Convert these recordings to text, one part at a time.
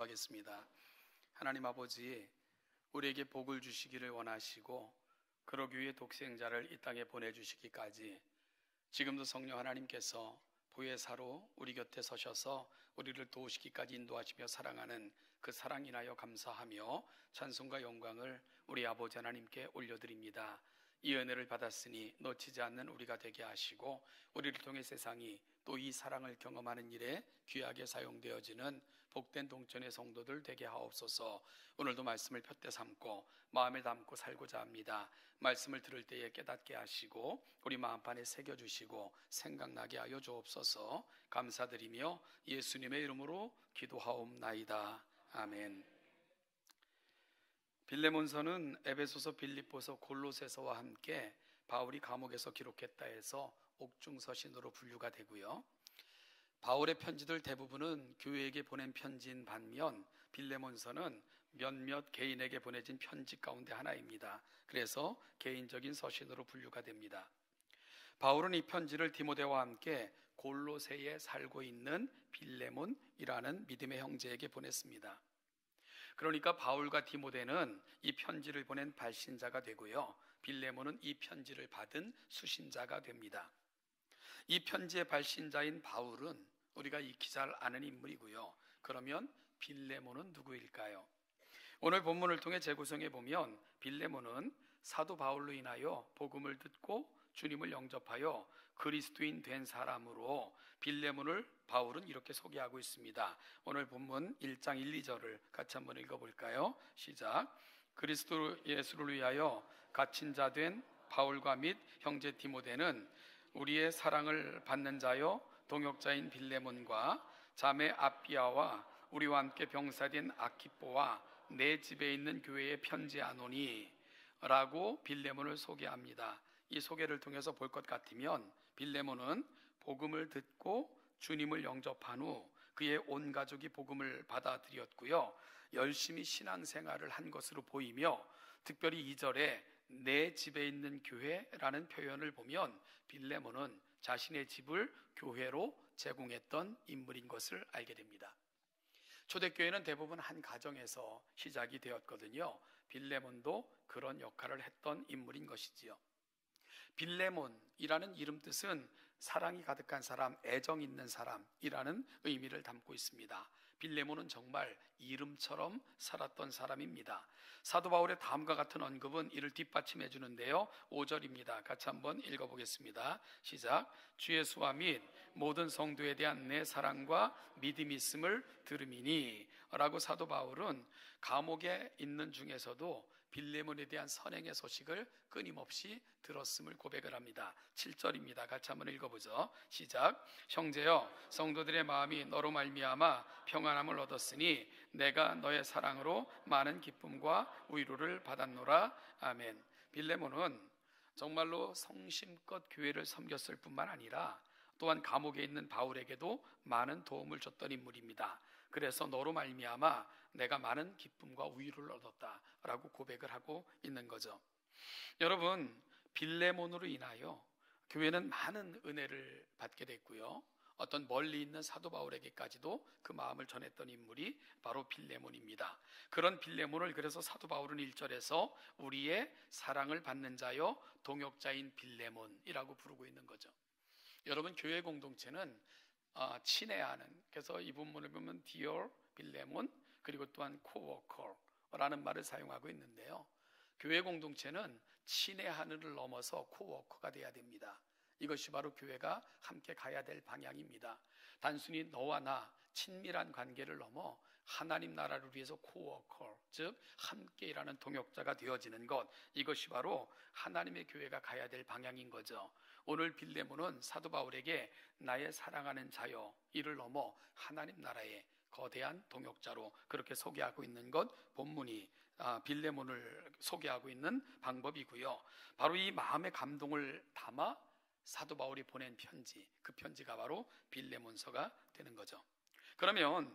하겠습니다. 하나님 아버지, 우리에게 복을 주시기를 원하시고 그러기 위해 독생자를 이 땅에 보내주시기까지 지금도 성령 하나님께서 보혜사로 우리 곁에 서셔서 우리를 도우시기까지 인도하시며 사랑하는 그 사랑 인하여 감사하며 찬송과 영광을 우리 아버지 하나님께 올려드립니다. 이 은혜를 받았으니 놓치지 않는 우리가 되게 하시고 우리를 통해 세상이 또 이 사랑을 경험하는 일에 귀하게 사용되어지는 복된 동천의 성도들 되게 하옵소서. 오늘도 말씀을 푯대 삼고 마음에 담고 살고자 합니다. 말씀을 들을 때에 깨닫게 하시고 우리 마음판에 새겨주시고 생각나게 하여 주옵소서. 감사드리며 예수님의 이름으로 기도하옵나이다. 아멘. 빌레몬서는 에베소서, 빌립보서, 골로새서와 함께 바울이 감옥에서 기록했다 해서 옥중서신으로 분류가 되고요. 바울의 편지들 대부분은 교회에게 보낸 편지인 반면 빌레몬서는 몇몇 개인에게 보내진 편지 가운데 하나입니다. 그래서 개인적인 서신으로 분류가 됩니다. 바울은 이 편지를 디모데와 함께 골로새에 살고 있는 빌레몬이라는 믿음의 형제에게 보냈습니다. 그러니까 바울과 디모데는 이 편지를 보낸 발신자가 되고요, 빌레몬은 이 편지를 받은 수신자가 됩니다. 이 편지의 발신자인 바울은 우리가 익히 잘 아는 인물이고요. 그러면 빌레몬은 누구일까요? 오늘 본문을 통해 재구성해 보면 빌레몬은 사도 바울로 인하여 복음을 듣고 주님을 영접하여 그리스도인 된 사람으로 빌레몬을 바울은 이렇게 소개하고 있습니다. 오늘 본문 1장 1, 2절을 같이 한번 읽어볼까요? 시작. 그리스도 예수를 위하여 갇힌 자 된 바울과 및 형제 디모데는 우리의 사랑을 받는 자여 동역자인 빌레몬과 자매 아비아와 우리와 함께 병사된 아키뽀와 내 집에 있는 교회에 편지하노니 라고 빌레몬을 소개합니다. 이 소개를 통해서 볼 것 같으면 빌레몬은 복음을 듣고 주님을 영접한 후 그의 온 가족이 복음을 받아들였고요, 열심히 신앙생활을 한 것으로 보이며, 특별히 2절에 내 집에 있는 교회라는 표현을 보면 빌레몬은 자신의 집을 교회로 제공했던 인물인 것을 알게 됩니다. 초대교회는 대부분 한 가정에서 시작이 되었거든요. 빌레몬도 그런 역할을 했던 인물인 것이지요. 빌레몬이라는 이름 뜻은 사랑이 가득한 사람, 애정 있는 사람이라는 의미를 담고 있습니다. 빌레몬은 정말 이름처럼 살았던 사람입니다. 사도 바울의 다음과 같은 언급은 이를 뒷받침해 주는데요, 5절입니다. 같이 한번 읽어보겠습니다. 시작. 주 예수와 및 모든 성도에 대한 내 사랑과 믿음이 있음을 들음이니 라고 사도 바울은 감옥에 있는 중에서도 빌레몬에 대한 선행의 소식을 끊임없이 들었음을 고백을 합니다. 7절입니다. 같이 한번 읽어보죠. 시작. 형제여, 성도들의 마음이 너로 말미암아 평안함을 얻었으니 내가 너의 사랑으로 많은 기쁨과 위로를 받았노라. 아멘. 빌레몬은 정말로 성심껏 교회를 섬겼을 뿐만 아니라 또한 감옥에 있는 바울에게도 많은 도움을 줬던 인물입니다. 그래서 너로 말미암아 내가 많은 기쁨과 위로를 얻었다라고 고백을 하고 있는 거죠. 여러분, 빌레몬으로 인하여 교회는 많은 은혜를 받게 됐고요, 어떤 멀리 있는 사도 바울에게까지도 그 마음을 전했던 인물이 바로 빌레몬입니다. 그런 빌레몬을 그래서 사도 바울은 1절에서 우리의 사랑을 받는 자여 동역자인 빌레몬이라고 부르고 있는 거죠. 여러분, 교회 공동체는 친애하는, 그래서 이 본문을 보면 Dear 빌레몬, 그리고 또한 코워커라는 말을 사용하고 있는데요, 교회 공동체는 친애하는을 넘어서 코워커가 돼야 됩니다. 이것이 바로 교회가 함께 가야 될 방향입니다. 단순히 너와 나 친밀한 관계를 넘어 하나님 나라를 위해서 코워커, 즉 함께 일하는 동역자가 되어지는 것, 이것이 바로 하나님의 교회가 가야 될 방향인 거죠. 오늘 빌레몬은 사도 바울에게 나의 사랑하는 자여, 이를 넘어 하나님 나라의 거대한 동역자로 그렇게 소개하고 있는 것, 본문이 빌레몬을 소개하고 있는 방법이고요. 바로 이 마음의 감동을 담아 사도 바울이 보낸 편지, 그 편지가 바로 빌레몬서가 되는 거죠. 그러면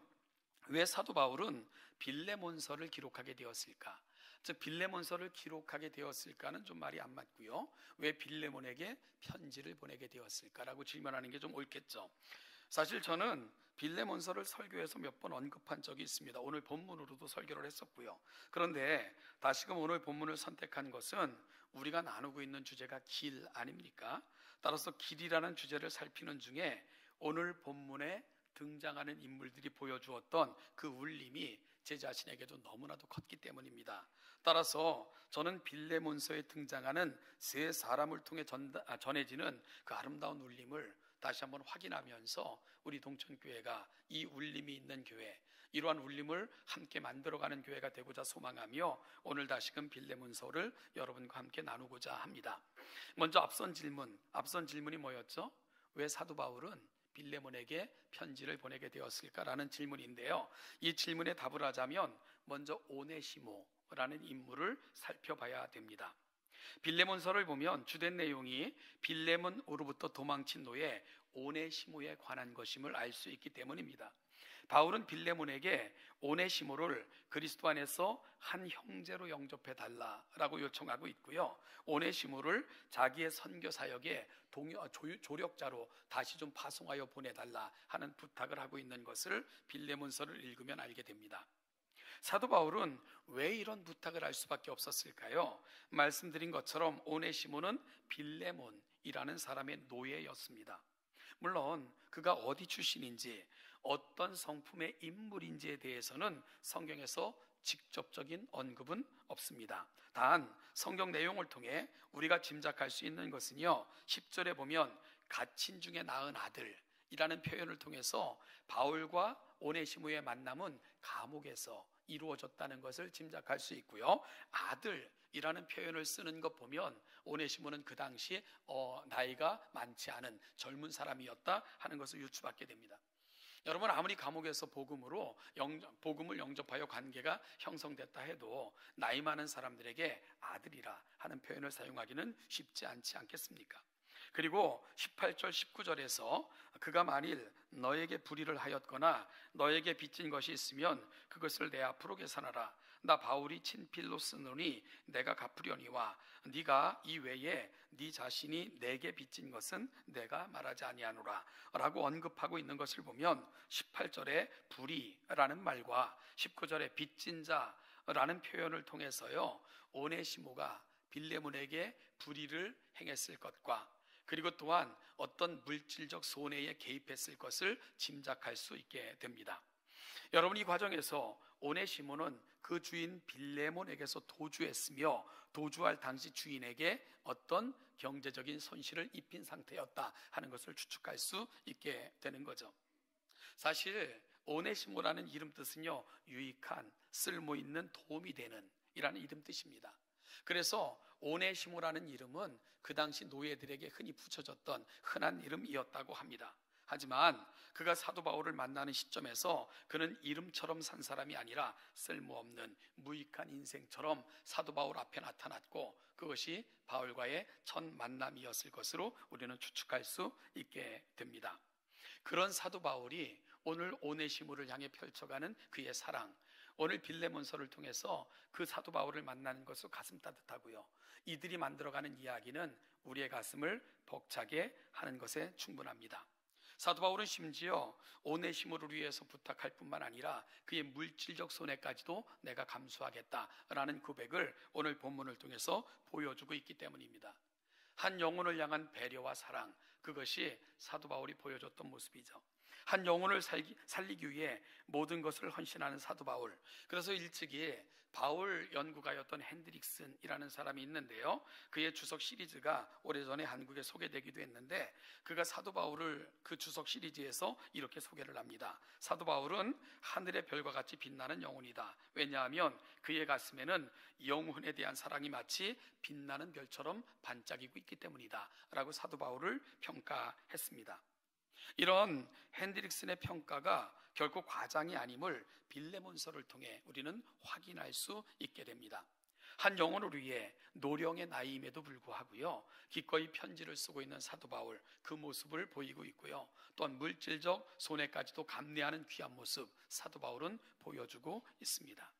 왜 사도 바울은 빌레몬서를 기록하게 되었을까? 즉 빌레몬서를 기록하게 되었을까는 좀 말이 안 맞고요, 왜 빌레몬에게 편지를 보내게 되었을까라고 질문하는 게 좀 옳겠죠. 사실 저는 빌레몬서를 설교에서 몇 번 언급한 적이 있습니다. 오늘 본문으로도 설교를 했었고요. 그런데 다시금 오늘 본문을 선택한 것은 우리가 나누고 있는 주제가 길 아닙니까? 따라서 길이라는 주제를 살피는 중에 오늘 본문에 등장하는 인물들이 보여주었던 그 울림이 제 자신에게도 너무나도 컸기 때문입니다. 따라서 저는 빌레몬서에 등장하는 세 사람을 통해 전해지는 그 아름다운 울림을 다시 한번 확인하면서 우리 동천교회가 이 울림이 있는 교회, 이러한 울림을 함께 만들어가는 교회가 되고자 소망하며 오늘 다시금 빌레몬서를 여러분과 함께 나누고자 합니다. 먼저 앞선 질문이 뭐였죠? 왜 사도 바울은 빌레몬에게 편지를 보내게 되었을까라는 질문인데요. 이 질문에 답을 하자면 먼저 오네시모라는 인물을 살펴봐야 됩니다. 빌레몬서를 보면 주된 내용이 빌레몬으로부터 도망친 노예 오네시모에 관한 것임을 알 수 있기 때문입니다. 바울은 빌레몬에게 오네시모를 그리스도 안에서 한 형제로 영접해 달라라고 요청하고 있고요. 오네시모를 자기의 선교 사역의 조력자로 다시 좀 파송하여 보내달라 하는 부탁을 하고 있는 것을 빌레몬서를 읽으면 알게 됩니다. 사도 바울은 왜 이런 부탁을 할 수밖에 없었을까요? 말씀드린 것처럼 오네시모는 빌레몬이라는 사람의 노예였습니다. 물론 그가 어디 출신인지 어떤 성품의 인물인지에 대해서는 성경에서 직접적인 언급은 없습니다. 단 성경 내용을 통해 우리가 짐작할 수 있는 것은요, 10절에 보면 갇힌 중에 낳은 아들이라는 표현을 통해서 바울과 오네시모의 만남은 감옥에서 이루어졌다는 것을 짐작할 수 있고요. 아들이라는 표현을 쓰는 것 보면 오네시모는 그 당시 나이가 많지 않은 젊은 사람이었다 하는 것을 유추받게 됩니다. 여러분, 아무리 감옥에서 복음을 영접하여 관계가 형성됐다 해도 나이 많은 사람들에게 아들이라 하는 표현을 사용하기는 쉽지 않지 않겠습니까? 그리고 18절 19절에서 그가 만일 너에게 불의를 하였거나 너에게 빚진 것이 있으면 그것을 내 앞으로 계산하라. 나 바울이 친필로 쓰노니 내가 갚으려니와 네가 이 외에 네 자신이 내게 빚진 것은 내가 말하지 아니하노라 라고 언급하고 있는 것을 보면 18절에 불의라는 말과 19절에 빚진 자라는 표현을 통해서요, 오네시모가 빌레몬에게 불의를 행했을 것과 그리고 또한 어떤 물질적 손해에 개입했을 것을 짐작할 수 있게 됩니다. 여러분, 이 과정에서 오네시모는 그 주인 빌레몬에게서 도주했으며 도주할 당시 주인에게 어떤 경제적인 손실을 입힌 상태였다 하는 것을 추측할 수 있게 되는 거죠. 사실 오네시모라는 이름 뜻은요, 유익한, 쓸모있는, 도움이 되는 이라는 이름 뜻입니다. 그래서 오네시모라는 이름은 그 당시 노예들에게 흔히 붙여졌던 흔한 이름이었다고 합니다. 하지만 그가 사도 바울을 만나는 시점에서 그는 이름처럼 산 사람이 아니라 쓸모없는 무익한 인생처럼 사도 바울 앞에 나타났고 그것이 바울과의 첫 만남이었을 것으로 우리는 추측할 수 있게 됩니다. 그런 사도 바울이 오늘 오네시모를 향해 펼쳐가는 그의 사랑, 오늘 빌레몬서를 통해서 그 사도 바울을 만나는 것으로 가슴 따뜻하고요, 이들이 만들어가는 이야기는 우리의 가슴을 벅차게 하는 것에 충분합니다. 사도 바울은 심지어 오네시모를 위해서 부탁할 뿐만 아니라 그의 물질적 손해까지도 내가 감수하겠다라는 고백을 오늘 본문을 통해서 보여주고 있기 때문입니다. 한 영혼을 향한 배려와 사랑, 그것이 사도 바울이 보여줬던 모습이죠. 한 영혼을 살리기 위해 모든 것을 헌신하는 사도 바울. 그래서 일찍이 바울 연구가였던 핸드릭슨이라는 사람이 있는데요, 그의 주석 시리즈가 오래전에 한국에 소개되기도 했는데 그가 사도 바울을 그 주석 시리즈에서 이렇게 소개를 합니다. 사도 바울은 하늘의 별과 같이 빛나는 영혼이다. 왜냐하면 그의 가슴에는 영혼에 대한 사랑이 마치 빛나는 별처럼 반짝이고 있기 때문이다 라고 사도 바울을 평가했습니다. 이런 핸드릭슨의 평가가 결코 과장이 아님을 빌레몬서를 통해 우리는 확인할 수 있게 됩니다. 한 영혼을 위해 노령의 나이임에도 불구하고요, 기꺼이 편지를 쓰고 있는 사도 바울, 그 모습을 보이고 있고요, 또한 물질적 손해까지도 감내하는 귀한 모습 사도 바울은 보여주고 있습니다.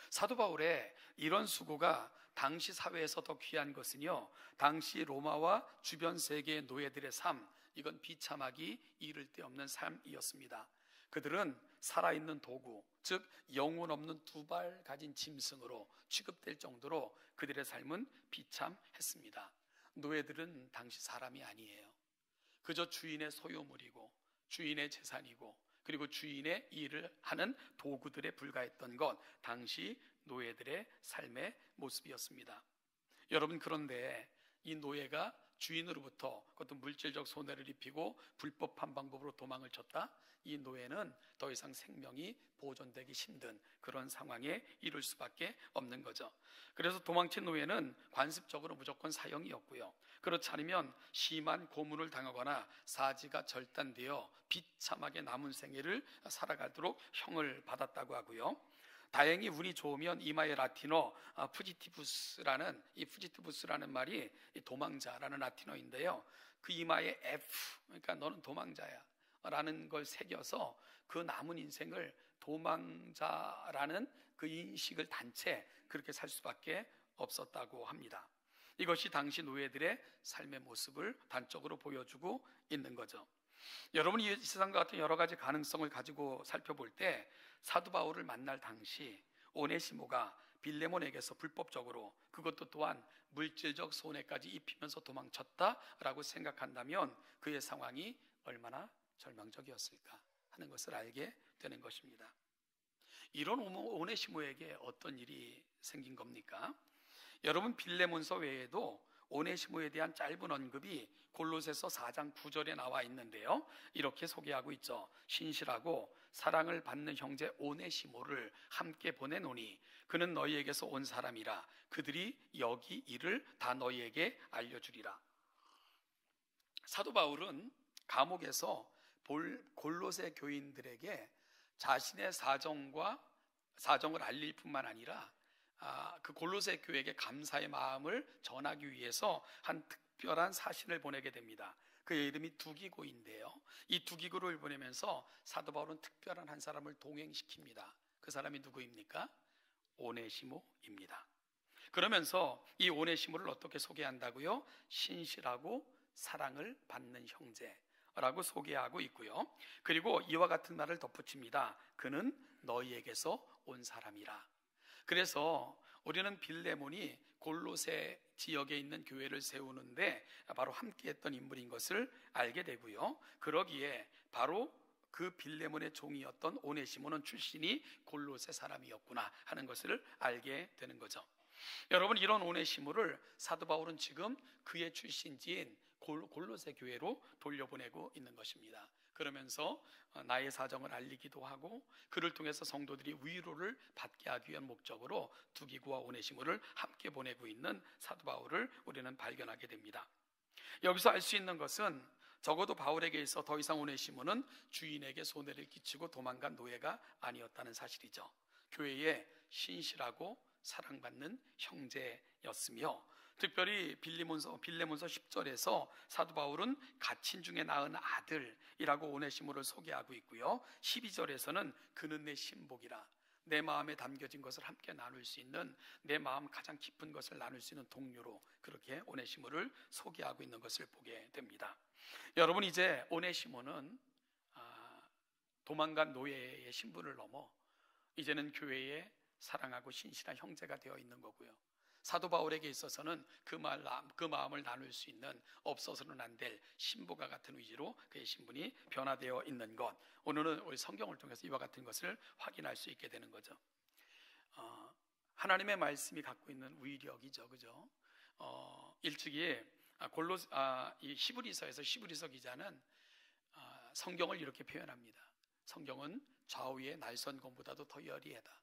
사도 바울의 이런 수고가 당시 사회에서 더 귀한 것은요, 당시 로마와 주변 세계의 노예들의 삶, 이건 비참하기 이를 데 없는 삶이었습니다. 그들은 살아있는 도구, 즉 영혼 없는 두 발 가진 짐승으로 취급될 정도로 그들의 삶은 비참했습니다. 노예들은 당시 사람이 아니에요. 그저 주인의 소유물이고 주인의 재산이고 그리고 주인의 일을 하는 도구들에 불과했던 것, 당시 노예들의 삶의 모습이었습니다. 여러분, 그런데 이 노예가 주인으로부터 그것도 물질적 손해를 입히고 불법한 방법으로 도망을 쳤다? 이 노예는 더 이상 생명이 보존되기 힘든 그런 상황에 이를 수밖에 없는 거죠. 그래서 도망친 노예는 관습적으로 무조건 사형이었고요. 그렇지 않으면 심한 고문을 당하거나 사지가 절단되어 비참하게 남은 생애를 살아가도록 형을 받았다고 하고요. 다행히 운이 좋으면 이마의 라틴어 푸지티부스라는 말이 도망자라는 라틴어인데요. 그 이마에 F, 그러니까 너는 도망자야 라는 걸 새겨서 그 남은 인생을 도망자라는 그 인식을 단 채 그렇게 살 수밖에 없었다고 합니다. 이것이 당시 노예들의 삶의 모습을 단적으로 보여주고 있는 거죠. 여러분이 이 세상과 같은 여러 가지 가능성을 가지고 살펴볼 때 사도 바울을 만날 당시 오네시모가 빌레몬에게서 불법적으로, 그것도 또한 물질적 손해까지 입히면서 도망쳤다라고 생각한다면 그의 상황이 얼마나 절망적이었을까 하는 것을 알게 되는 것입니다. 이런 오네시모에게 어떤 일이 생긴 겁니까? 여러분, 빌레몬서 외에도 오네시모에 대한 짧은 언급이 골로새서 4장 9절에 나와 있는데요, 이렇게 소개하고 있죠. 신실하고 사랑을 받는 형제 오네시모를 함께 보내노니 그는 너희에게서 온 사람이라 그들이 여기 일을 다 너희에게 알려주리라. 사도 바울은 감옥에서 골로새 교인들에게 자신의 사정을 알릴 뿐만 아니라 그 골로새 교회에게 감사의 마음을 전하기 위해서 한 특별한 사신을 보내게 됩니다. 그의 이름이 두기고인데요, 이 두기고를 보내면서 사도 바울은 특별한 한 사람을 동행시킵니다. 그 사람이 누구입니까? 오네시모입니다. 그러면서 이 오네시모를 어떻게 소개한다고요? 신실하고 사랑을 받는 형제라고 소개하고 있고요. 그리고 이와 같은 말을 덧붙입니다. 그는 너희에게서 온 사람이라. 그래서 우리는 빌레몬이 골로새 지역에 있는 교회를 세우는데 바로 함께했던 인물인 것을 알게 되고요. 그러기에 바로 그 빌레몬의 종이었던 오네시모는 출신이 골로새 사람이었구나 하는 것을 알게 되는 거죠. 여러분, 이런 오네시모를 사도 바울은 지금 그의 출신지인 골로새 교회로 돌려보내고 있는 것입니다. 그러면서 나의 사정을 알리기도 하고 그를 통해서 성도들이 위로를 받게 하기 위한 목적으로 두기고와 오네시모를 함께 보내고 있는 사도 바울을 우리는 발견하게 됩니다. 여기서 알 수 있는 것은 적어도 바울에게 있어 더 이상 오네시모는 주인에게 손해를 끼치고 도망간 노예가 아니었다는 사실이죠. 교회에 신실하고 사랑받는 형제였으며, 특별히 빌레몬서 10절에서 사도 바울은 갇힌 중에 낳은 아들이라고 오네시모를 소개하고 있고요. 12절에서는 그는 내 신복이라, 내 마음에 담겨진 것을 함께 나눌 수 있는, 내 마음 가장 깊은 것을 나눌 수 있는 동료로 그렇게 오네시모를 소개하고 있는 것을 보게 됩니다. 여러분, 이제 오네시모는 도망간 노예의 신분을 넘어 이제는 교회에 사랑하고 신실한 형제가 되어 있는 거고요. 사도 바울에게 있어서는 그 마음을 나눌 수 있는, 없어서는 안 될 신부가 같은 의지로 그의 신분이 변화되어 있는 것, 오늘은 우리 성경을 통해서 이와 같은 것을 확인할 수 있게 되는 거죠. 하나님의 말씀이 갖고 있는 위력이죠, 그죠? 일찍이 이 히브리서 기자는 성경을 이렇게 표현합니다. 성경은 좌우의 날선 검보다도 더 열리하다.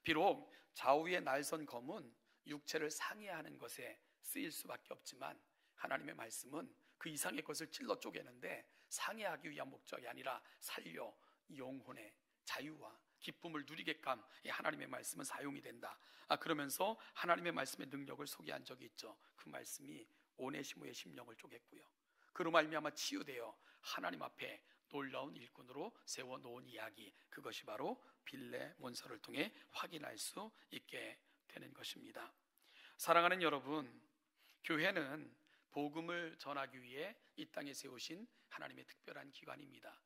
비록 좌우의 날선 검은 육체를 상해하는 것에 쓰일 수밖에 없지만 하나님의 말씀은 그 이상의 것을 찔러 쪼개는데 상해하기 위한 목적이 아니라 살려 영혼의 자유와 기쁨을 누리게끔 하나님의 말씀은 사용이 된다. 그러면서 하나님의 말씀의 능력을 소개한 적이 있죠. 그 말씀이 오네시모의 심령을 쪼갰고요. 그로 말미암아 치유되어 하나님 앞에 놀라운 일꾼으로 세워놓은 이야기, 그것이 바로 빌레몬서를 통해 확인할 수 있게 되는 것입니다. 사랑하는 여러분, 교회는 복음을 전하기 위해 이 땅에 세우신 하나님의 특별한 기관입니다.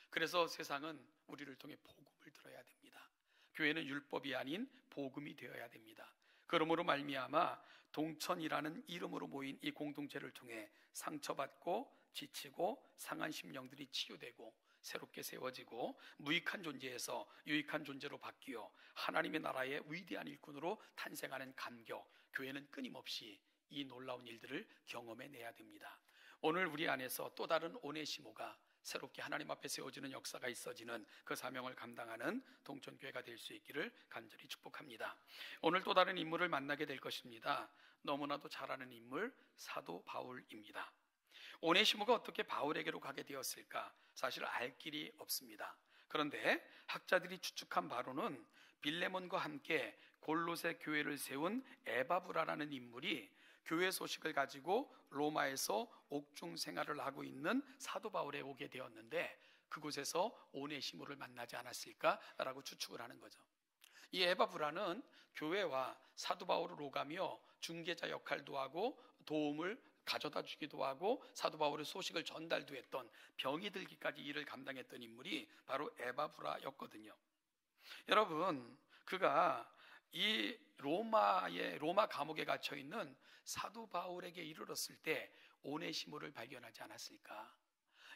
그래서 세상은 우리를 통해 복음을 들어야 됩니다. 교회는 율법이 아닌 복음이 되어야 됩니다. 그러므로 말미암아 동천이라는 이름으로 모인 이 공동체를 통해 상처받고 지치고 상한 심령들이 치유되고 새롭게 세워지고 무익한 존재에서 유익한 존재로 바뀌어 하나님의 나라의 위대한 일꾼으로 탄생하는 감격, 교회는 끊임없이 이 놀라운 일들을 경험해내야 됩니다. 오늘 우리 안에서 또 다른 오네시모가 새롭게 하나님 앞에 세워지는 역사가 있어지는 그 사명을 감당하는 동천교회가 될 수 있기를 간절히 축복합니다. 오늘 또 다른 인물을 만나게 될 것입니다. 너무나도 잘 아는 인물, 사도 바울입니다. 오네시모가 어떻게 바울에게로 가게 되었을까? 사실 알 길이 없습니다. 그런데 학자들이 추측한 바로는 빌레몬과 함께 골로새 교회를 세운 에바브라라는 인물이 교회 소식을 가지고 로마에서 옥중 생활을 하고 있는 사도 바울에 오게 되었는데 그곳에서 오네시모를 만나지 않았을까라고 추측을 하는 거죠. 이 에바브라는 교회와 사도 바울을 오가며 중개자 역할도 하고 도움을 가져다 주기도 하고 사도 바울의 소식을 전달도 했던, 병이 들기까지 일을 감당했던 인물이 바로 에바브라였거든요. 여러분, 그가 이 로마 감옥에 갇혀 있는 사도 바울에게 이르렀을 때 오네시모를 발견하지 않았을까?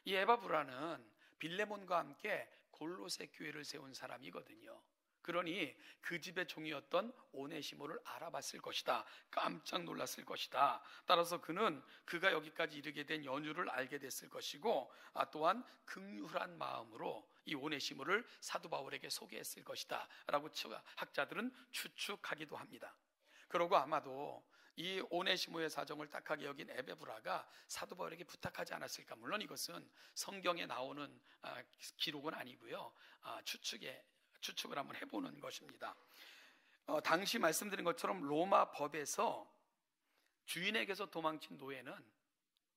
이 에바브라는 빌레몬과 함께 골로새 교회를 세운 사람이거든요. 그러니 그 집의 종이었던 오네시모를 알아봤을 것이다. 깜짝 놀랐을 것이다. 따라서 그는 그가 여기까지 이르게 된 연유를 알게 됐을 것이고, 또한 긍휼한 마음으로 이 오네시모를 사도 바울에게 소개했을 것이다 라고 학자들은 추측하기도 합니다. 그러고 아마도 이 오네시모의 사정을 딱하게 여긴 에베브라가 사도 바울에게 부탁하지 않았을까? 물론 이것은 성경에 나오는 기록은 아니고요, 추측을 한번 해보는 것입니다. 당시 말씀드린 것처럼 로마 법에서 주인에게서 도망친 노예는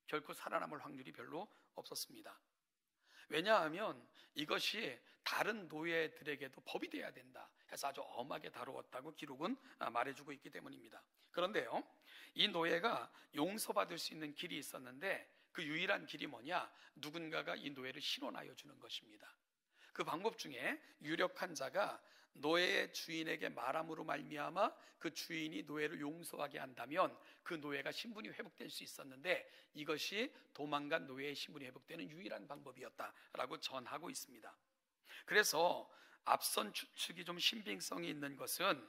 결코 살아남을 확률이 별로 없었습니다. 왜냐하면 이것이 다른 노예들에게도 법이 돼야 된다 해서 아주 엄하게 다루었다고 기록은 말해주고 있기 때문입니다. 그런데요, 이 노예가 용서받을 수 있는 길이 있었는데 그 유일한 길이 뭐냐? 누군가가 이 노예를 실혼하여 주는 것입니다. 그 방법 중에 유력한 자가 노예의 주인에게 말함으로 말미암아 그 주인이 노예를 용서하게 한다면 그 노예가 신분이 회복될 수 있었는데 이것이 도망간 노예의 신분이 회복되는 유일한 방법이었다라고 전하고 있습니다. 그래서 앞선 추측이 좀 신빙성이 있는 것은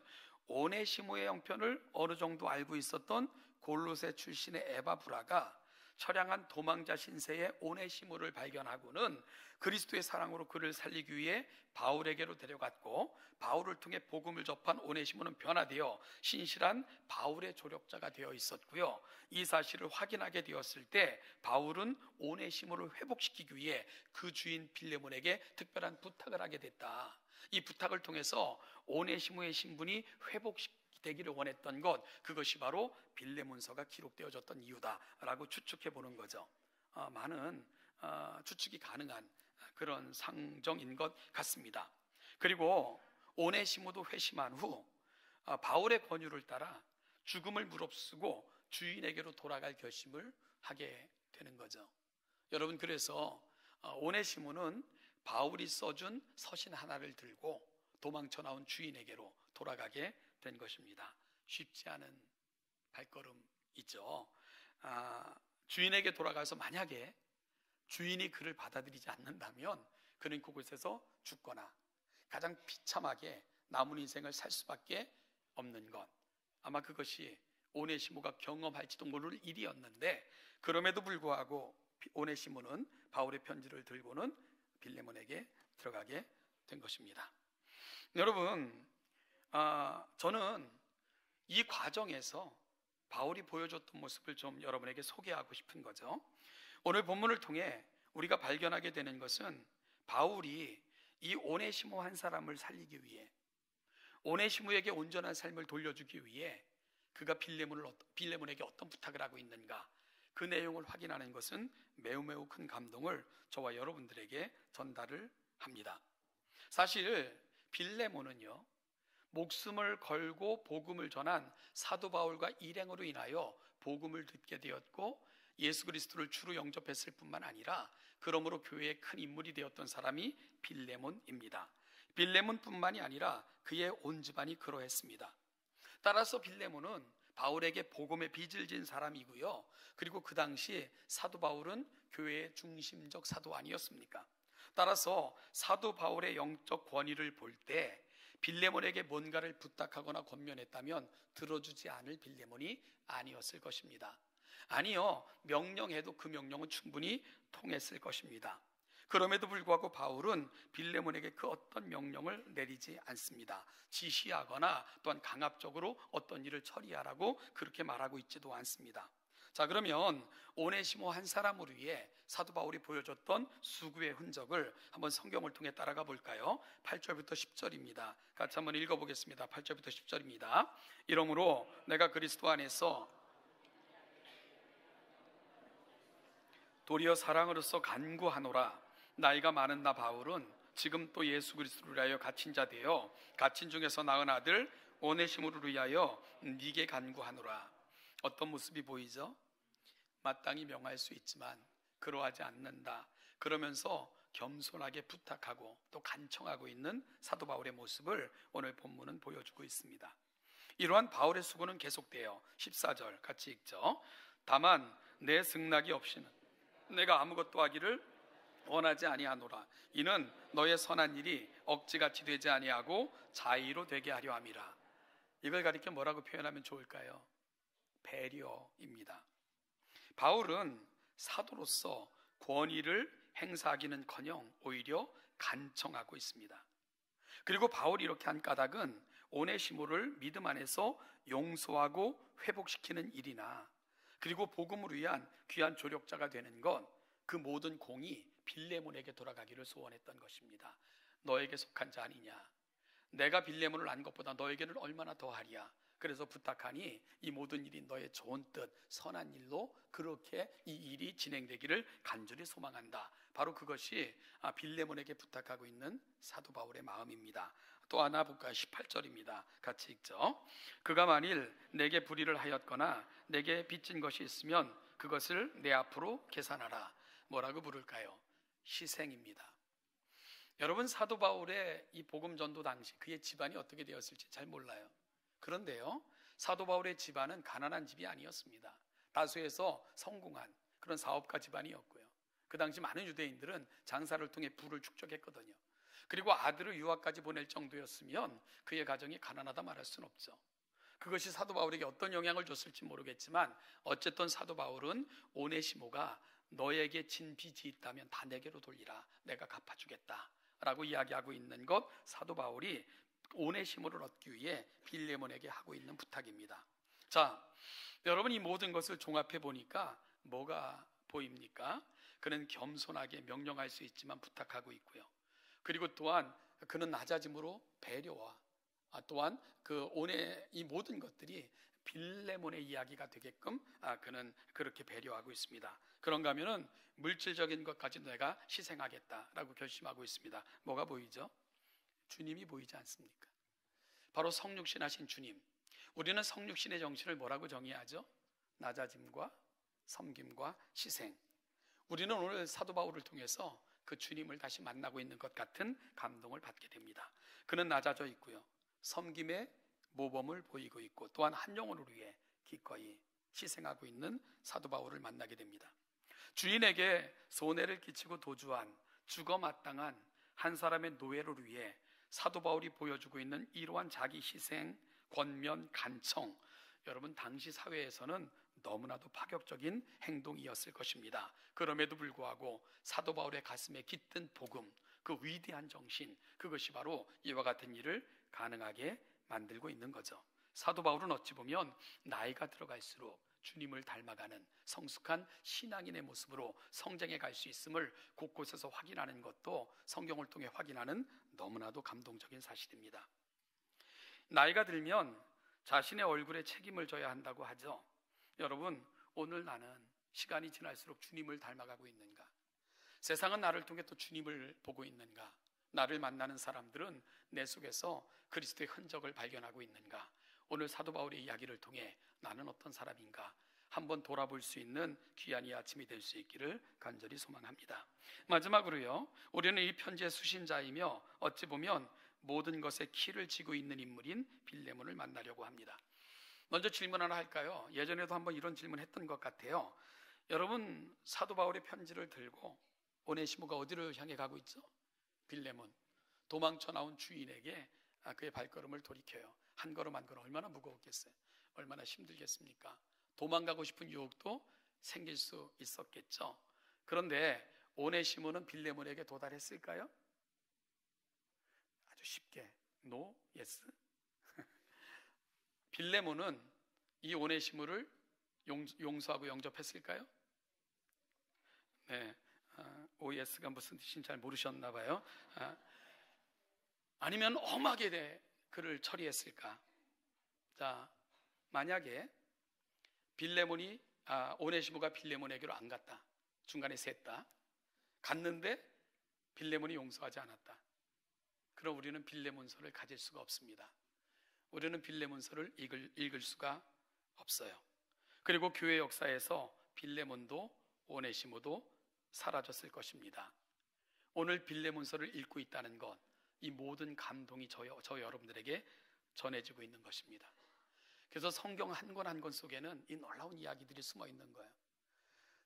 오네시모의 형편을 어느 정도 알고 있었던 골로새 출신의 에바브라가 처량한 도망자 신세의 오네시모를 발견하고는 그리스도의 사랑으로 그를 살리기 위해 바울에게로 데려갔고, 바울을 통해 복음을 접한 오네시모는 변화되어 신실한 바울의 조력자가 되어 있었고요. 이 사실을 확인하게 되었을 때 바울은 오네시모를 회복시키기 위해 그 주인 빌레몬에게 특별한 부탁을 하게 됐다. 이 부탁을 통해서 오네시모의 신분이 회복되기를 원했던 것, 그것이 바로 빌레몬서가 기록되어졌던 이유다라고 추측해 보는 거죠. 많은 추측이 가능한 그런 상정인 것 같습니다. 그리고 오네시모도 회심한 후 바울의 권유를 따라 죽음을 무릅쓰고 주인에게로 돌아갈 결심을 하게 되는 거죠. 여러분, 그래서 오네시모는 바울이 써준 서신 하나를 들고 도망쳐 나온 주인에게로 돌아가게 된 것입니다. 쉽지 않은 발걸음이죠. 주인에게 돌아가서 만약에 주인이 그를 받아들이지 않는다면 그는 그곳에서 죽거나 가장 비참하게 남은 인생을 살 수밖에 없는 것, 아마 그것이 오네시모가 경험할지도 모를 일이었는데, 그럼에도 불구하고 오네시모는 바울의 편지를 들고는 빌레몬에게 들어가게 된 것입니다. 여러분, 저는 이 과정에서 바울이 보여줬던 모습을 좀 여러분에게 소개하고 싶은 거죠. 오늘 본문을 통해 우리가 발견하게 되는 것은 바울이 이 오네시모 한 사람을 살리기 위해, 오네시모에게 온전한 삶을 돌려주기 위해 그가 빌레몬에게 어떤 부탁을 하고 있는가, 그 내용을 확인하는 것은 매우 큰 감동을 저와 여러분들에게 전달을 합니다. 사실 빌레몬은요, 목숨을 걸고 복음을 전한 사도 바울과 일행으로 인하여 복음을 듣게 되었고 예수 그리스도를 주로 영접했을 뿐만 아니라 그러므로 교회의 큰 인물이 되었던 사람이 빌레몬입니다. 빌레몬뿐만이 아니라 그의 온 집안이 그러했습니다. 따라서 빌레몬은 바울에게 복음의 빚을 진 사람이고요. 그리고 그 당시 사도 바울은 교회의 중심적 사도 아니었습니까? 따라서 사도 바울의 영적 권위를 볼 때 빌레몬에게 뭔가를 부탁하거나 권면했다면 들어주지 않을 빌레몬이 아니었을 것입니다. 아니요, 명령해도 그 명령은 충분히 통했을 것입니다. 그럼에도 불구하고 바울은 빌레몬에게 그 어떤 명령을 내리지 않습니다. 지시하거나 또한 강압적으로 어떤 일을 처리하라고 그렇게 말하고 있지도 않습니다. 자, 그러면 오네시모 한 사람을 위해 사도 바울이 보여줬던 수고의 흔적을 한번 성경을 통해 따라가 볼까요? 8절부터 10절입니다. 같이 한번 읽어보겠습니다. 8절부터 10절입니다. 이러므로 내가 그리스도 안에서 도리어 사랑으로서 간구하노라. 나이가 많은 나 바울은 지금 또 예수 그리스도를 위하여 갇힌 자 되어 갇힌 중에서 낳은 아들 오네시모를 위하여 네게 간구하노라. 어떤 모습이 보이죠? 마땅히 명할 수 있지만 그러하지 않는다. 그러면서 겸손하게 부탁하고 또 간청하고 있는 사도 바울의 모습을 오늘 본문은 보여주고 있습니다. 이러한 바울의 수고는 계속돼요. 14절 같이 읽죠. 다만 내 승낙이 없이는 내가 아무것도 하기를 원하지 아니하노라. 이는 너의 선한 일이 억지같이 되지 아니하고 자의로 되게 하려 함이라. 이걸 가리켜 뭐라고 표현하면 좋을까요? 배려입니다. 바울은 사도로서 권위를 행사하기는커녕 오히려 간청하고 있습니다. 그리고 바울이 이렇게 한 까닭은 오네시모를 믿음 안에서 용서하고 회복시키는 일이나 그리고 복음을 위한 귀한 조력자가 되는 것, 그 모든 공이 빌레몬에게 돌아가기를 소원했던 것입니다. 너에게 속한 자 아니냐? 내가 빌레몬을 안 것보다 너에게는 얼마나 더하리야. 그래서 부탁하니 이 모든 일이 너의 좋은 뜻, 선한 일로 그렇게 이 일이 진행되기를 간절히 소망한다. 바로 그것이 빌레몬에게 부탁하고 있는 사도 바울의 마음입니다. 또 하나 볼까요? 18절입니다. 같이 읽죠. 그가 만일 내게 불의를 하였거나 내게 빚진 것이 있으면 그것을 내 앞으로 계산하라. 뭐라고 부를까요? 희생입니다. 여러분, 사도 바울의 이 복음 전도 당시 그의 집안이 어떻게 되었을지 잘 몰라요. 그런데요, 사도 바울의 집안은 가난한 집이 아니었습니다. 다수에서 성공한 그런 사업가 집안이었고요. 그 당시 많은 유대인들은 장사를 통해 부를 축적했거든요. 그리고 아들을 유학까지 보낼 정도였으면 그의 가정이 가난하다 말할 수는 없죠. 그것이 사도 바울에게 어떤 영향을 줬을지 모르겠지만 어쨌든 사도 바울은 오네시모가 너에게 진 빚이 있다면 다 내게로 돌리라. 내가 갚아주겠다 라고 이야기하고 있는 것, 사도 바울이 오네시모를 얻기 위해 빌레몬에게 하고 있는 부탁입니다. 자, 여러분, 이 모든 것을 종합해 보니까 뭐가 보입니까? 그는 겸손하게 명령할 수 있지만 부탁하고 있고요. 그리고 또한 그는 낮아짐으로 배려와 또한 이 모든 것들이 빌레몬의 이야기가 되게끔 그는 그렇게 배려하고 있습니다. 그런가 하면은 물질적인 것까지 내가 희생하겠다라고 결심하고 있습니다. 뭐가 보이죠? 주님이 보이지 않습니까? 바로 성육신 하신 주님. 우리는 성육신의 정신을 뭐라고 정의하죠? 낮아짐과 섬김과 희생. 우리는 오늘 사도 바울을 통해서 그 주님을 다시 만나고 있는 것 같은 감동을 받게 됩니다. 그는 낮아져 있고요, 섬김의 모범을 보이고 있고 또한 한 영혼을 위해 기꺼이 희생하고 있는 사도 바울을 만나게 됩니다. 주인에게 손해를 끼치고 도주한 죽어 마땅한 한 사람의 노예를 위해 사도 바울이 보여주고 있는 이러한 자기 희생, 권면, 간청, 여러분 당시 사회에서는 너무나도 파격적인 행동이었을 것입니다. 그럼에도 불구하고 사도 바울의 가슴에 깃든 복음, 그 위대한 정신, 그것이 바로 이와 같은 일을 가능하게 만들고 있는 거죠. 사도 바울은 어찌 보면 나이가 들어갈수록 주님을 닮아가는 성숙한 신앙인의 모습으로 성장해 갈 수 있음을 곳곳에서 확인하는 것도 성경을 통해 확인하는 너무나도 감동적인 사실입니다. 나이가 들면 자신의 얼굴에 책임을 져야 한다고 하죠. 여러분, 오늘 나는 시간이 지날수록 주님을 닮아가고 있는가? 세상은 나를 통해 또 주님을 보고 있는가? 나를 만나는 사람들은 내 속에서 그리스도의 흔적을 발견하고 있는가? 오늘 사도 바울의 이야기를 통해 나는 어떤 사람인가? 한번 돌아볼 수 있는 귀한 이 아침이 될 수 있기를 간절히 소망합니다. 마지막으로요, 우리는 이 편지의 수신자이며 어찌 보면 모든 것의 키를 쥐고 있는 인물인 빌레몬을 만나려고 합니다. 먼저 질문 하나 할까요? 예전에도 한번 이런 질문 했던 것 같아요. 여러분, 사도 바울의 편지를 들고 오네시모가 어디를 향해 가고 있죠? 빌레몬, 도망쳐 나온 주인에게 그의 발걸음을 돌이켜요. 한 걸음 한 걸음 얼마나 무거웠겠어요? 얼마나 힘들겠습니까? 도망가고 싶은 유혹도 생길 수 있었겠죠. 그런데 오네시모는 빌레몬에게 도달했을까요? 아주 쉽게 No, yes. 빌레몬은 이 오네시모를 용서하고 영접했을까요? 네, OS가 무슨 뜻인지 잘 모르셨나 봐요. 아니면 험하게 그를 처리했을까? 자, 만약에 빌레몬이 오네시모가 빌레몬에게로 안 갔다, 중간에 샜다, 갔는데 빌레몬이 용서하지 않았다, 그럼 우리는 빌레몬서를 가질 수가 없습니다. 우리는 빌레몬서를 읽을 수가 없어요. 그리고 교회 역사에서 빌레몬도 오네시모도 사라졌을 것입니다. 오늘 빌레몬서를 읽고 있다는 것, 이 모든 감동이 저 여러분들에게 전해지고 있는 것입니다. 그래서 성경 한 권 한 권 속에는 이 놀라운 이야기들이 숨어 있는 거예요.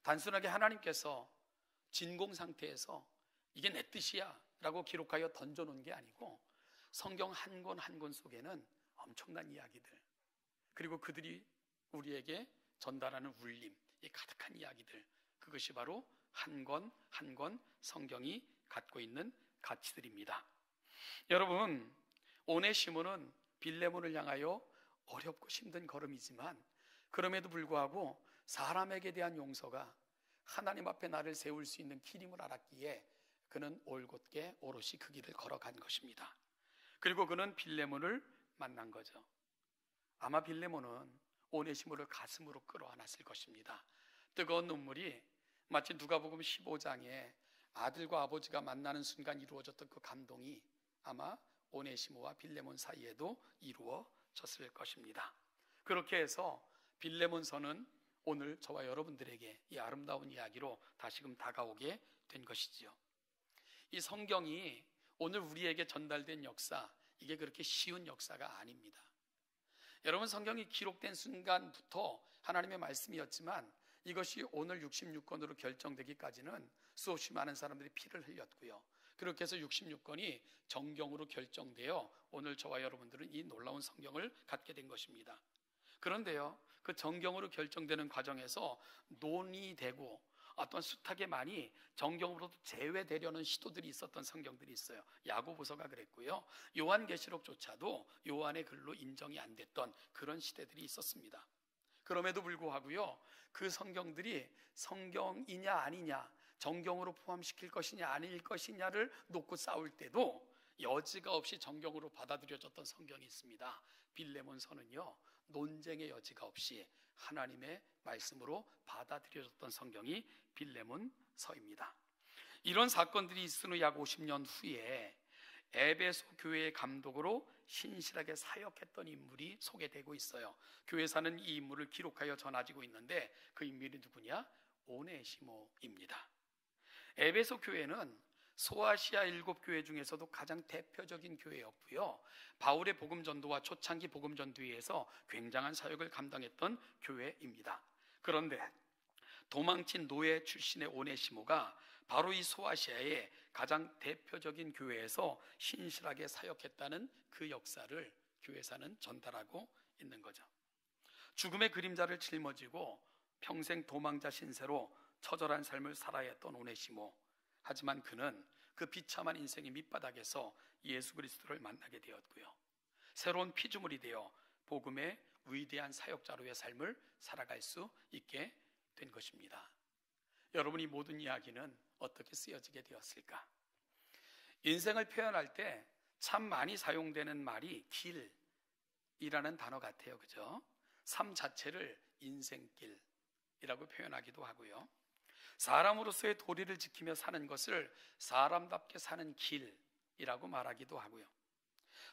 단순하게 하나님께서 진공 상태에서 이게 내 뜻이야 라고 기록하여 던져놓은 게 아니고, 성경 한 권 한 권 속에는 엄청난 이야기들, 그리고 그들이 우리에게 전달하는 울림, 이 가득한 이야기들, 그것이 바로 한 권 한 권 성경이 갖고 있는 가치들입니다. 여러분, 오네시모는 빌레몬을 향하여 어렵고 힘든 걸음이지만 그럼에도 불구하고 사람에게 대한 용서가 하나님 앞에 나를 세울 수 있는 길임을 알았기에 그는 올곧게 오롯이 그 길을 걸어간 것입니다. 그리고 그는 빌레몬을 만난 거죠. 아마 빌레몬은 오네시모를 가슴으로 끌어안았을 것입니다. 뜨거운 눈물이 마치 누가복음 15장에 아들과 아버지가 만나는 순간 이루어졌던 그 감동이 아마 오네시모와 빌레몬 사이에도 이루어졌을 것입니다. 그렇게 해서 빌레몬서는 오늘 저와 여러분들에게 이 아름다운 이야기로 다시금 다가오게 된 것이지요. 이 성경이 오늘 우리에게 전달된 역사, 이게 그렇게 쉬운 역사가 아닙니다. 여러분, 성경이 기록된 순간부터 하나님의 말씀이었지만 이것이 오늘 66권으로 결정되기까지는 수없이 많은 사람들이 피를 흘렸고요. 그렇게 해서 66권이 정경으로 결정되어 오늘 저와 여러분들은 이 놀라운 성경을 갖게 된 것입니다. 그런데요, 그 정경으로 결정되는 과정에서 논의되고 어떤 숱하게 많이 정경으로도 제외되려는 시도들이 있었던 성경들이 있어요. 야고보서가 그랬고요, 요한계시록조차도 요한의 글로 인정이 안 됐던 그런 시대들이 있었습니다. 그럼에도 불구하고요, 그 성경들이 성경이냐 아니냐, 정경으로 포함시킬 것이냐 아닐 것이냐를 놓고 싸울 때도 여지가 없이 정경으로 받아들여졌던 성경이 있습니다. 빌레몬서는요, 논쟁의 여지가 없이 하나님의 말씀으로 받아들여졌던 성경이 빌레몬서입니다. 이런 사건들이 있은 후 약 50년 후에 에베소 교회의 감독으로 신실하게 사역했던 인물이 소개되고 있어요. 교회사는 이 인물을 기록하여 전해지고 있는데 그 인물이 누구냐? 오네시모입니다. 에베소 교회는 소아시아 7교회 중에서도 가장 대표적인 교회였고요, 바울의 복음전도와 초창기 복음전도회에서 굉장한 사역을 감당했던 교회입니다. 그런데 도망친 노예 출신의 오네시모가 바로 이 소아시아의 가장 대표적인 교회에서 신실하게 사역했다는 그 역사를 교회사는 전달하고 있는 거죠. 죽음의 그림자를 짊어지고 평생 도망자 신세로 처절한 삶을 살아야 했던 오네시모, 하지만 그는 그 비참한 인생의 밑바닥에서 예수 그리스도를 만나게 되었고요, 새로운 피조물이 되어 복음의 위대한 사역자로의 삶을 살아갈 수 있게 된 것입니다. 여러분이 모든 이야기는 어떻게 쓰여지게 되었을까? 인생을 표현할 때 참 많이 사용되는 말이 길이라는 단어 같아요, 그죠? 삶 자체를 인생길이라고 표현하기도 하고요, 사람으로서의 도리를 지키며 사는 것을 사람답게 사는 길이라고 말하기도 하고요,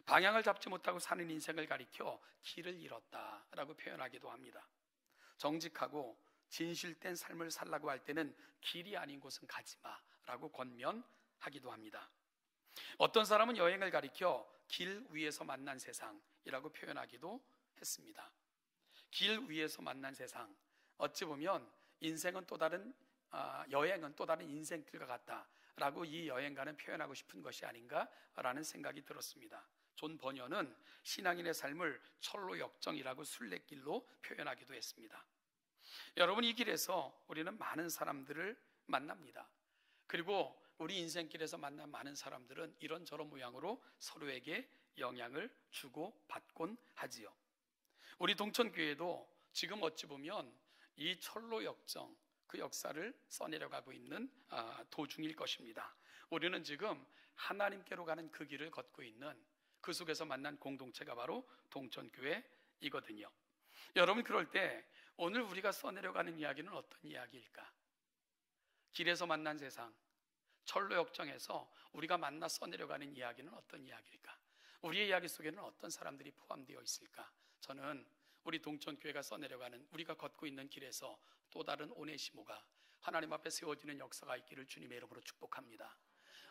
방향을 잡지 못하고 사는 인생을 가리켜 길을 잃었다라고 표현하기도 합니다. 정직하고 진실된 삶을 살라고 할 때는 길이 아닌 곳은 가지 마라고 권면하기도 합니다. 어떤 사람은 여행을 가리켜 길 위에서 만난 세상이라고 표현하기도 했습니다. 길 위에서 만난 세상, 어찌 보면 인생은 또 다른 여행은 또 다른 인생길과 같다라고 이 여행가는 표현하고 싶은 것이 아닌가라는 생각이 들었습니다. 존 버녀는 신앙인의 삶을 철로 역정이라고 순례길로 표현하기도 했습니다. 여러분, 이 길에서 우리는 많은 사람들을 만납니다. 그리고 우리 인생길에서 만난 많은 사람들은 이런저런 모양으로 서로에게 영향을 주고 받곤 하지요. 우리 동천교회도 지금 어찌 보면 이 철로 역정, 그 역사를 써내려가고 있는 도중일 것입니다. 우리는 지금 하나님께로 가는 그 길을 걷고 있는, 그 속에서 만난 공동체가 바로 동천교회이거든요. 여러분, 그럴 때 오늘 우리가 써내려가는 이야기는 어떤 이야기일까? 길에서 만난 세상, 철로 역정에서 우리가 만나 써내려가는 이야기는 어떤 이야기일까? 우리의 이야기 속에는 어떤 사람들이 포함되어 있을까? 저는 우리 동천교회가 써내려가는, 우리가 걷고 있는 길에서 또 다른 오네시모가 하나님 앞에 세워지는 역사가 있기를 주님의 이름으로 축복합니다.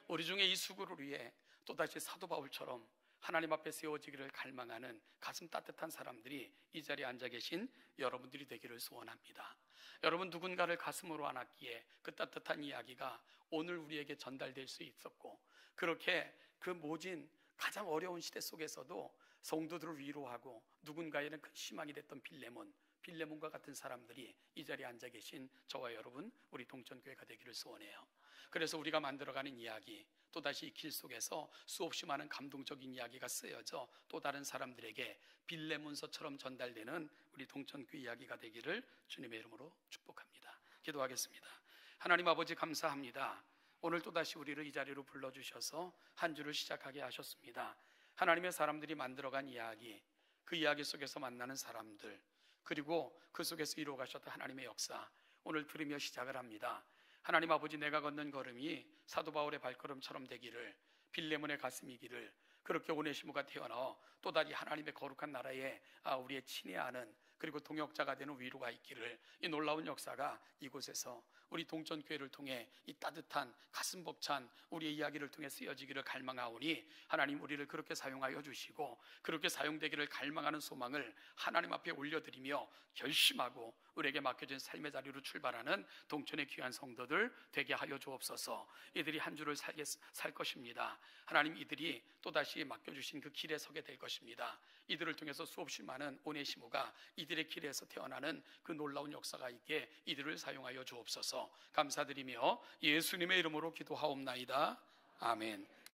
우리 중에 이 수고를 위해 또다시 사도 바울처럼 하나님 앞에 세워지기를 갈망하는 가슴 따뜻한 사람들이 이 자리에 앉아 계신 여러분들이 되기를 소원합니다. 여러분, 누군가를 가슴으로 안았기에 그 따뜻한 이야기가 오늘 우리에게 전달될 수 있었고, 그렇게 그 모진 가장 어려운 시대 속에서도 성도들을 위로하고 누군가에는 큰 희망이 됐던 빌레몬과 같은 사람들이 이 자리에 앉아 계신 저와 여러분, 우리 동천교회가 되기를 소원해요. 그래서 우리가 만들어가는 이야기, 또다시 이 길 속에서 수없이 많은 감동적인 이야기가 쓰여져 또 다른 사람들에게 빌레몬서처럼 전달되는 우리 동천교회 이야기가 되기를 주님의 이름으로 축복합니다. 기도하겠습니다. 하나님 아버지, 감사합니다. 오늘 또다시 우리를 이 자리로 불러주셔서 한 주를 시작하게 하셨습니다. 하나님의 사람들이 만들어간 이야기, 그 이야기 속에서 만나는 사람들, 그리고 그 속에서 이루어가셨던 하나님의 역사, 오늘 들으며 시작을 합니다. 하나님 아버지, 내가 걷는 걸음이 사도 바울의 발걸음처럼 되기를, 빌레몬의 가슴이기를, 그렇게 오네시모가 태어나 또다시 하나님의 거룩한 나라에 우리의 친애하는, 그리고 동역자가 되는 위로가 있기를, 이 놀라운 역사가 이곳에서 우리 동천교회를 통해 이 따뜻한 가슴 벅찬 우리의 이야기를 통해 쓰여지기를 갈망하오니, 하나님 우리를 그렇게 사용하여 주시고 그렇게 사용되기를 갈망하는 소망을 하나님 앞에 올려드리며 결심하고 우리에게 맡겨진 삶의 자리로 출발하는 동천의 귀한 성도들 되게 하여 주옵소서. 이들이 한 주를 살 것입니다. 하나님, 이들이 또다시 맡겨주신 그 길에 서게 될 것입니다. 이들을 통해서 수없이 많은 오네시모가 이들의 길에서 태어나는 그 놀라운 역사가 있게 이들을 사용하여 주옵소서. 감사드리며 예수님의 이름으로 기도하옵나이다. 아멘.